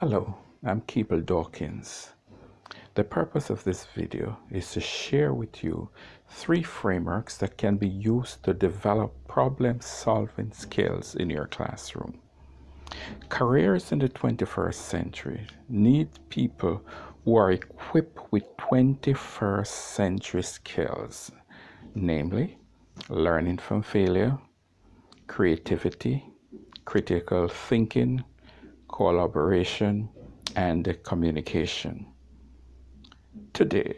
Hello, I'm Keeble Dawkins. The purpose of this video is to share with you 3 frameworks that can be used to develop problem-solving skills in your classroom. Careers in the 21st century need people who are equipped with 21st century skills, namely learning from failure, creativity, critical thinking, collaboration, and communication. Today,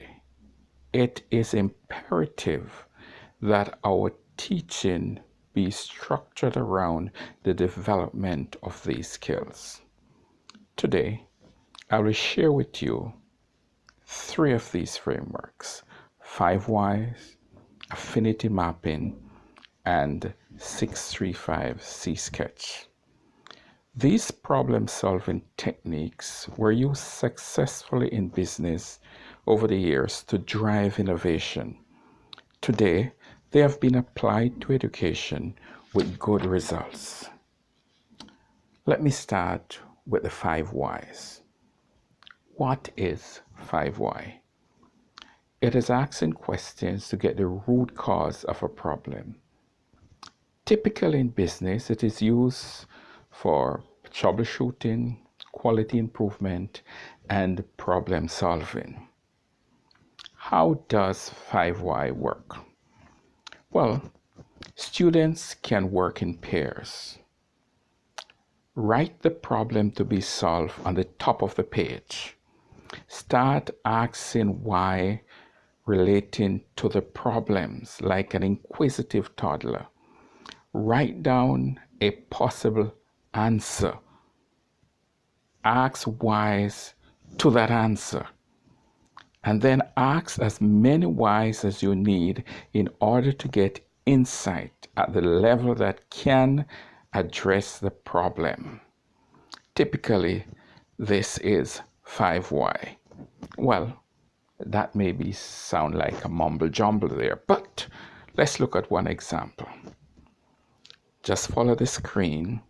it is imperative that our teaching be structured around the development of these skills. Today, I will share with you 3 of these frameworks: 5 Whys, Affinity Mapping, and 635 C-Sketch. These problem-solving techniques were used successfully in business over the years to drive innovation. Today, they have been applied to education with good results. Let me start with the 5 Whys. What is 5 Why? It is asking questions to get the root cause of a problem. Typically in business, it is used for troubleshooting, quality improvement, and problem solving. How does 5 Why work? Well, students can work in pairs. Write the problem to be solved on the top of the page. Start asking why relating to the problems like an inquisitive toddler. Write down a possible answer. Ask whys to that answer. And then ask as many whys as you need in order to get insight at the level that can address the problem. Typically, this is 5 Why. Well, that maybe sound like a mumble jumble there, but let's look at one example. Just follow the screen,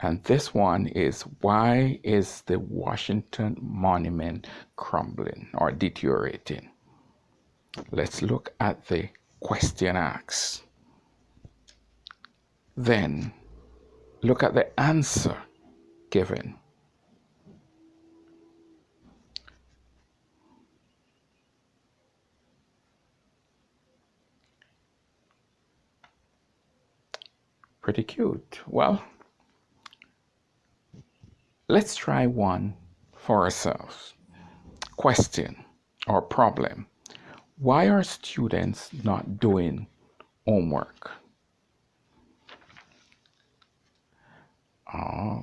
and this one is: why is the Washington Monument crumbling or deteriorating? Let's look at the question asked. Then look at the answer given. Pretty cute. Well, let's try one for ourselves. Question or problem: why are students not doing homework?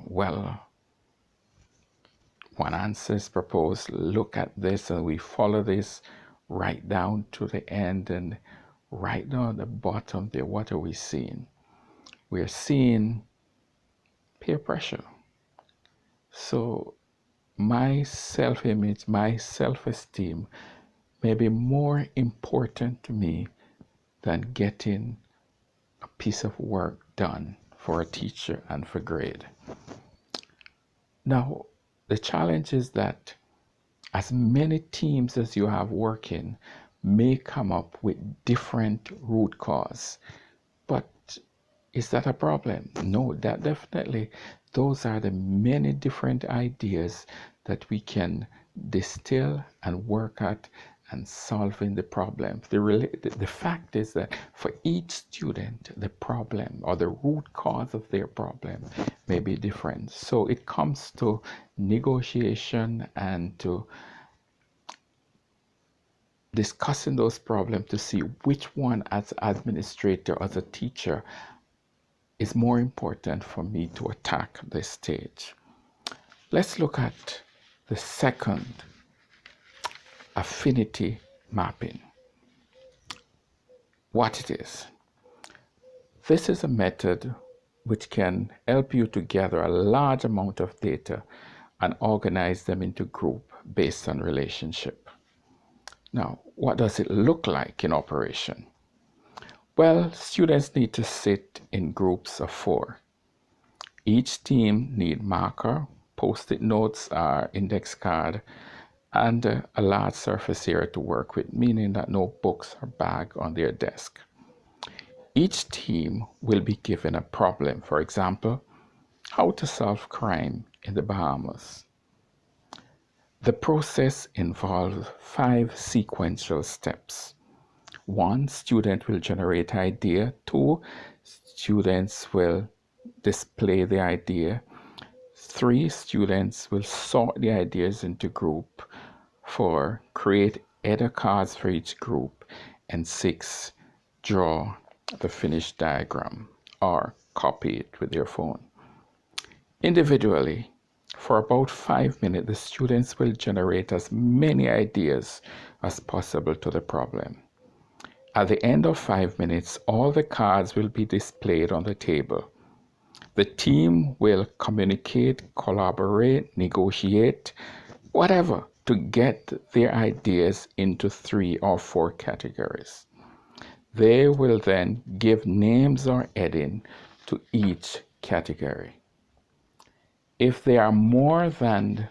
Well, one answer is proposed: look at this, and we follow this right down to the end, and right down at the bottom there, what are we seeing? We're seeing peer pressure. So my self-image, my self-esteem may be more important to me than getting a piece of work done for a teacher and for grade. Now, the challenge is that as many teams as you have working may come up with different root cause. But is that a problem? No, that definitely, those are the many different ideas that we can distill and work at and solving the problem. The fact is that for each student, the problem or the root cause of their problem may be different. So it comes to negotiation and to discussing those problems to see which one, as administrator, as a teacher, is more important for me to attack this stage. Let's look at the second, affinity mapping. What it is. This is a method which can help you to gather a large amount of data and organize them into groups based on relationship. Now, what does it look like in operation? Well, students need to sit in groups of 4. Each team need marker post-it notes or index card, and a large surface area to work with, meaning that no books or bag on their desk. Each team will be given a problem. For example, how to solve crime in the Bahamas. The process involves 5 sequential steps. 1, student will generate idea. 2, students will display the idea. 3, students will sort the ideas into group. 4, create header cards for each group. And 6, draw the finished diagram or copy it with your phone. Individually, for about 5 minutes, the students will generate as many ideas as possible to the problem. At the end of 5 minutes, all the cards will be displayed on the table. The team will communicate, collaborate, negotiate, whatever, to get their ideas into 3 or 4 categories. They will then give names or heading to each category. If there are more than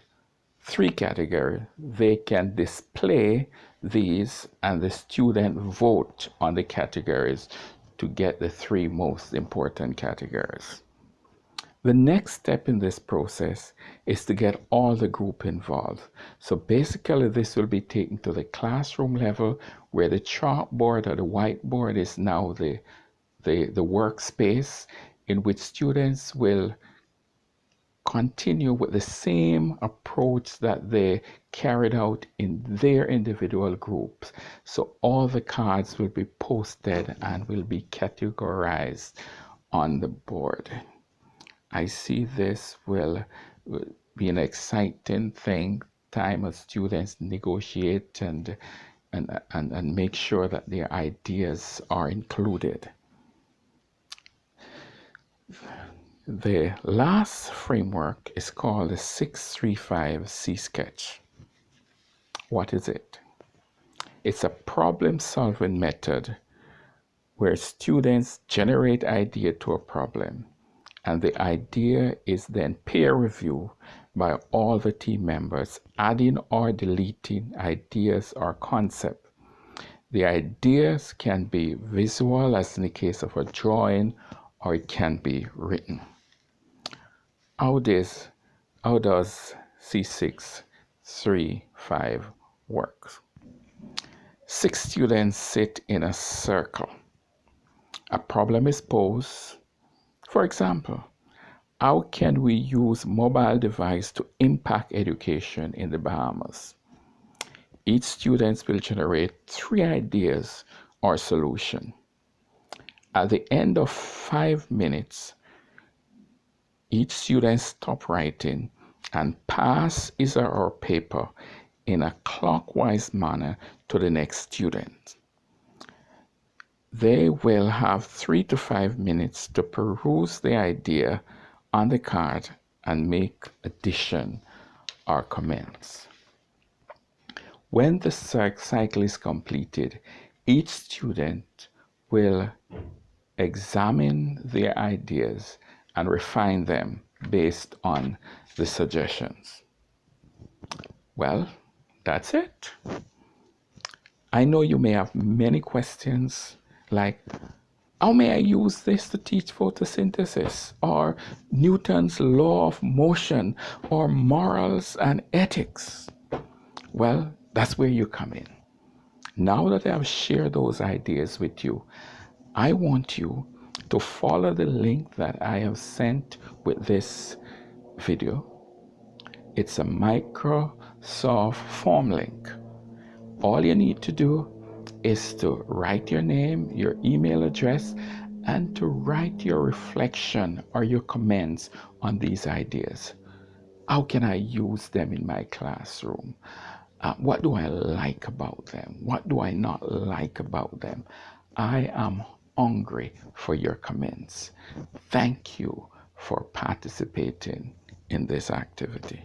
3 categories, they can display these and the student vote on the categories to get the 3 most important categories. The next step in this process is to get all the group involved. So basically this will be taken to the classroom level where the chalkboard or the whiteboard is now the workspace in which students will continue with the same approach that they carried out in their individual groups. So all the cards will be posted and will be categorized on the board. I see this will be an exciting time as students negotiate and make sure that their ideas are included. The last framework is called the 635 C-Sketch. What is it? It's a problem-solving method where students generate idea to a problem, and the idea is then peer reviewed by all the team members, adding or deleting ideas or concepts. The ideas can be visual, as in the case of a drawing, or it can be written. How does C635 work? 6 students sit in a circle. A problem is posed. For example, how can we use mobile device to impact education in the Bahamas? Each student will generate 3 ideas or solution. At the end of 5 minutes, each student stop writing and pass his or her paper in a clockwise manner to the next student. They will have 3 to 5 minutes to peruse the idea on the card and make addition or comments. When the cycle is completed, each student will examine their ideas and refine them based on the suggestions. Well, that's it. I know you may have many questions like, how may I use this to teach photosynthesis, or Newton's law of motion, or morals and ethics? Well, that's where you come in. Now that I've shared those ideas with you, I want you to follow the link that I have sent with this video. It's a Microsoft form link. All you need to do is to write your name, your email address, and to write your reflection or your comments on these ideas. How can I use them in my classroom? What do I like about them? What do I not like about them? I am hungry for your comments. Thank you for participating in this activity.